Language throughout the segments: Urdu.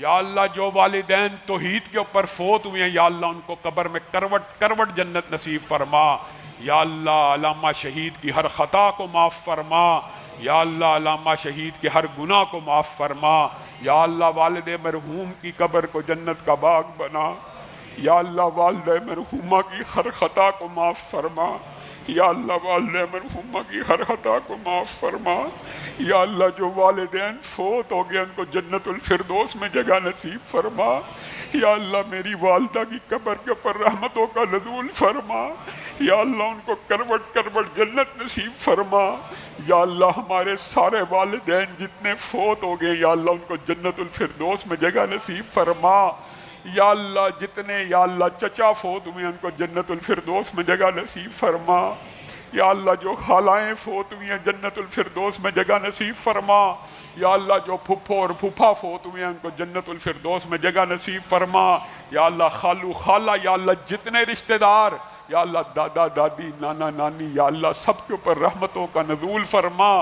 یا اللہ جو والدین توحید کے اوپر فوت ہوئے ہیں یا اللہ ان کو قبر میں کروٹ کروٹ جنت نصیب فرما. یا اللہ علامہ شہید کی ہر خطا کو معاف فرما. یا اللہ علامہ شہید کے ہر گناہ کو معاف فرما. یا اللہ والد مرحوم کی قبر کو جنت کا باغ بنا. یا اللہ والدہ مرحومہ کی ہر خطا کو معاف فرما. یا اللہ والدہ مرحومہ کی ہر خطا کو معاف فرما. یا اللہ جو والدین فوت ہو گئے ان کو جنت الفردوس میں جگہ نصیب فرما. یا اللہ میری والدہ کی قبر کے اوپر رحمتوں کا نزول فرما. یا اللہ ان کو کروٹ کروٹ جنت نصیب فرما. یا اللہ ہمارے سارے والدین جتنے فوت ہو گئے یا اللہ ان کو جنت الفردوس میں جگہ نصیب فرما. یا اللہ جتنے یا اللہ چچا فوت ہوئے ان کو جنت الفردوس میں جگہ نصیب فرما. یا اللہ جو خالائیں فوت ہوئی ہیں جنت الفردوس میں جگہ نصیب فرما. یا اللہ جو پھپھو اور پھپھا فوت ہوئے ہیں ان کو جنت الفردوس میں جگہ نصیب فرما. یا اللہ خالو خالہ یا اللہ جتنے رشتہ دار یا اللہ دادا دادی نانا نانی یا اللہ سب کے اوپر رحمتوں کا نزول فرما.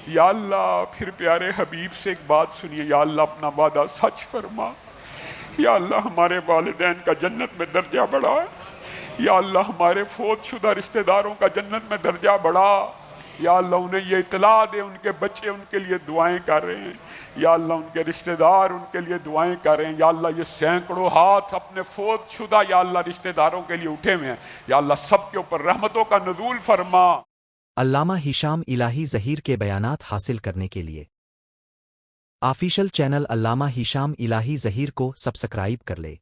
یا اللہ پھر پیارے حبیب سے ایک بات سنیے. یا اللہ اپنا وعدہ سچ فرما. یا اللہ ہمارے والدین کا جنت میں درجہ بڑھا. یا اللہ ہمارے فوت شدہ رشتہ داروں کا جنت میں درجہ بڑھا. یا اللہ انہیں یہ اطلاع دے ان کے بچے ان کے لیے دعائیں کر رہے ہیں. یا اللہ ان کے رشتہ دار ان کے لیے دعائیں کر رہے ہیں. یا اللہ یہ سینکڑوں ہاتھ اپنے فوت شدہ یا اللہ رشتہ داروں کے لیے اٹھے ہوئے ہیں. یا اللہ سب کے اوپر رحمتوں کا نزول فرما. علامہ ہشام الہی ظہیر کے بیانات حاصل کرنے کے لیے آفیشل چینل علامہ ہشام الہی ظہیر کو سبسکرائب کر لے.